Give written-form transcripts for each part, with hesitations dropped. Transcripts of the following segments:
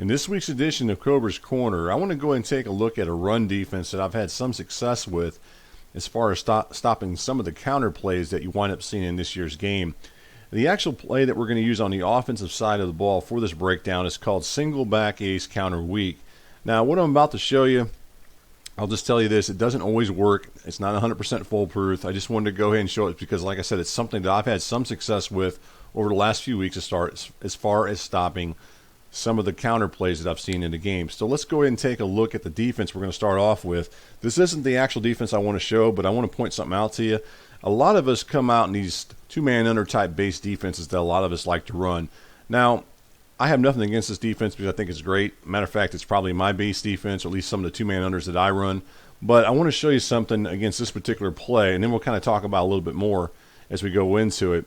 In this week's edition of Kobra's Corner, I want to go ahead and take a look at a run defense that I've had some success with as far as stopping some of the counter plays that you wind up seeing in this year's game. The actual play that we're going to use on the offensive side of the ball for this breakdown is called single back ace counter weak. Now, what I'm about to show you, I'll just tell you this, it doesn't always work. It's not 100% foolproof. I just wanted to go ahead and show it because, like I said, it's something that I've had some success with over the last few weeks as far as stopping some of the counter plays that I've seen in the game. So let's go ahead and take a look at the defense we're going to start off with. This isn't the actual defense I want to show, but I want to point something out to you. A lot of us come out in these two-man under type base defenses that a lot of us like to run. Now, I have nothing against this defense because I think it's great. Matter of fact, it's probably my base defense, or at least some of the two-man unders that I run. But I want to show you something against this particular play, and then we'll kind of talk about it a little bit more as we go into it.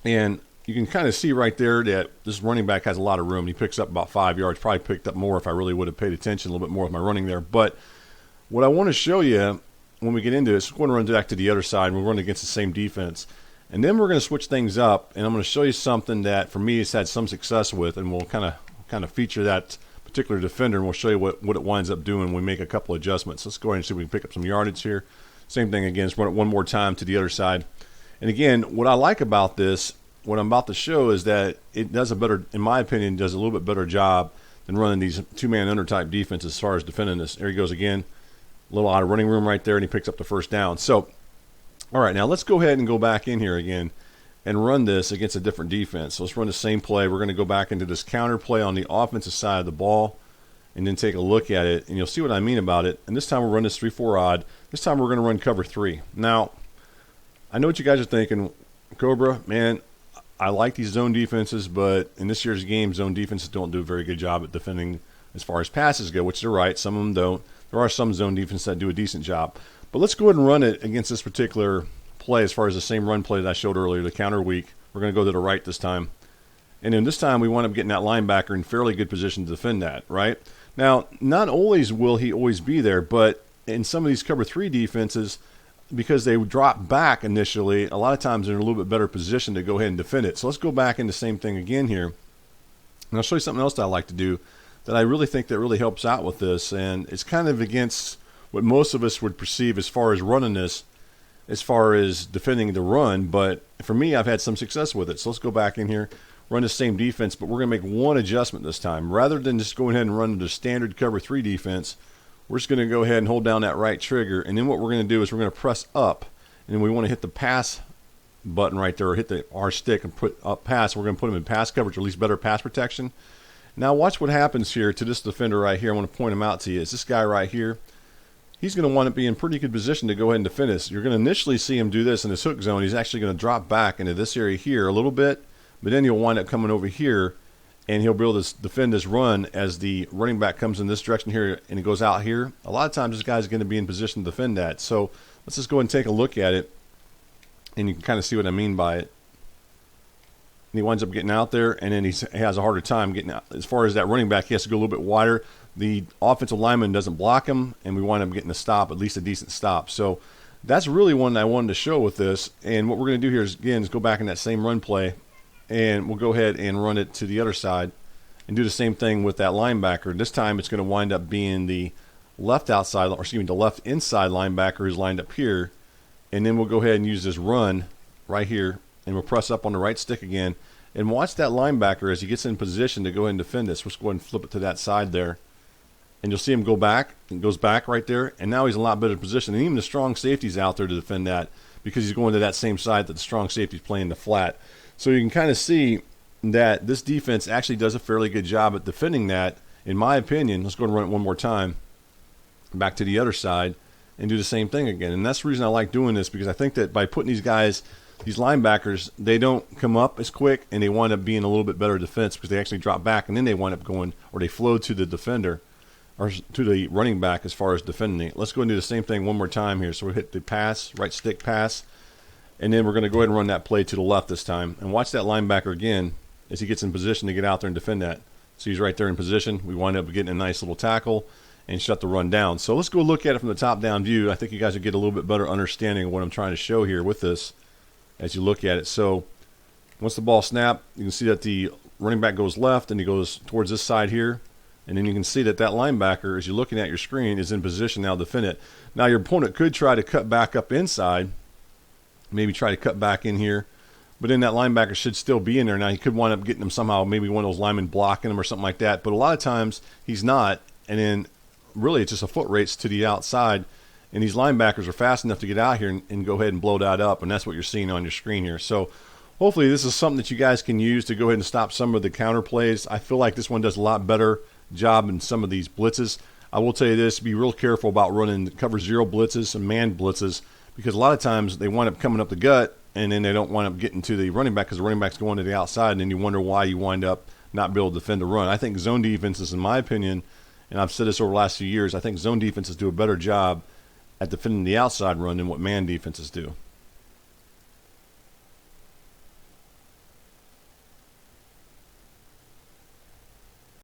And you can kind of see right there that this running back has a lot of room. He picks up about 5 yards. Probably picked up more if I really would have paid attention a little bit more with my running there. But what I want to show you when we get into this, we're going to run back to the other side. We're running against the same defense. And then we're going to switch things up, and I'm going to show you something that, for me, it's had some success with, and we'll kind of feature that particular defender, and we'll show you what it winds up doing when we make a couple adjustments. Let's go ahead and see if we can pick up some yardage here. Same thing again. Let's run it one more time to the other side. And again, what I like about this, what I'm about to show, is that it does a better, in my opinion, does a little bit better job than running these two-man under type defense as far as defending this. There he goes again. A little out of running room right there, and he picks up the first down. So, all right, now let's go ahead and go back in here again and run this against a different defense. So let's run the same play. We're going to go back into this counter play on the offensive side of the ball and then take a look at it, and you'll see what I mean about it. And this time we'll run this 3-4 odd. This time we're going to run cover 3. Now, I know what you guys are thinking. Kobra, man, I like these zone defenses, but in this year's game, zone defenses don't do a very good job at defending as far as passes go, which they're right. Some of them don't. There are some zone defenses that do a decent job. But let's go ahead and run it against this particular play as far as the same run play that I showed earlier, the counter weak. We're going to go to the right this time. And then this time we wind up getting that linebacker in fairly good position to defend that, right? Now, not always will he always be there, but in some of these cover 3 defenses, because they drop back initially, a lot of times they're in a little bit better position to go ahead and defend it. So let's go back into the same thing again here. And I'll show you something else that I like to do that I really think that really helps out with this. And it's kind of against what most of us would perceive as far as running this, as far as defending the run. But for me, I've had some success with it. So let's go back in here, run the same defense, but we're going to make one adjustment this time. Rather than just going ahead and run the standard cover 3 defense, we're just going to go ahead and hold down that right trigger, and then what we're going to do is we're going to press up, and then we want to hit the pass button right there, or hit the R stick and put up pass. We're going to put him in pass coverage, or at least better pass protection. Now watch what happens here to this defender right here. I want to point him out to you. It's this guy right here. He's going to want to be in pretty good position to go ahead and defend this. You're going to initially see him do this in this hook zone. He's actually going to drop back into this area here a little bit, but then he'll wind up coming over here, and he'll be able to defend this run as the running back comes in this direction here and he goes out here. A lot of times this guy's going to be in position to defend that. So let's just go ahead and take a look at it, and you can kind of see what I mean by it. And he winds up getting out there, and then he has a harder time getting out. As far as that running back, he has to go a little bit wider. The offensive lineman doesn't block him, and we wind up getting a stop, at least a decent stop. So that's really one that I wanted to show with this. And what we're going to do here is, again, is go back in that same run play, and we'll go ahead and run it to the other side and do the same thing with that linebacker. This time it's going to wind up being the left outside, or excuse me, the left inside linebacker who's lined up here. And then we'll go ahead and use this run right here, and we'll press up on the right stick again. And watch that linebacker as he gets in position to go ahead and defend this. Let's go ahead and flip it to that side there. And you'll see him go back, and goes back right there, and now he's in a lot better position. And even the strong safety's out there to defend that because he's going to that same side that the strong safety's playing the flat. So you can kind of see that this defense actually does a fairly good job at defending that, in my opinion. Let's go and run it one more time back to the other side and do the same thing again. And that's the reason I like doing this, because I think that by putting these guys, these linebackers, they don't come up as quick, and they wind up being a little bit better defense because they actually drop back, and then they wind up going, or they flow to the defender, or to the running back as far as defending it. Let's go and do the same thing one more time here. So we'll hit the pass, right stick pass, and then we're going to go ahead and run that play to the left this time. And watch that linebacker again as he gets in position to get out there and defend that. So he's right there in position. We wind up getting a nice little tackle and shut the run down. So let's go look at it from the top-down view. I think you guys will get a little bit better understanding of what I'm trying to show here with this as you look at it. So once the ball snapped, you can see that the running back goes left and he goes towards this side here. And then you can see that that linebacker, as you're looking at your screen, is in position now to defend it. Now your opponent could try to cut back up inside, maybe try to cut back in here, but then that linebacker should still be in there. Now he could wind up getting him somehow, maybe one of those linemen blocking him or something like that. But a lot of times he's not, and then really it's just a foot race to the outside, and these linebackers are fast enough to get out here and go ahead and blow that up, and that's what you're seeing on your screen here. So hopefully this is something that you guys can use to go ahead and stop some of the counter plays. I feel like this one does a lot better job in some of these blitzes. I will tell you this, be real careful about running cover zero blitzes and man blitzes, because a lot of times they wind up coming up the gut and then they don't wind up getting to the running back because the running back's going to the outside, and then you wonder why you wind up not be able to defend the run. I think zone defenses, in my opinion, and I've said this over the last few years, I think zone defenses do a better job at defending the outside run than what man defenses do.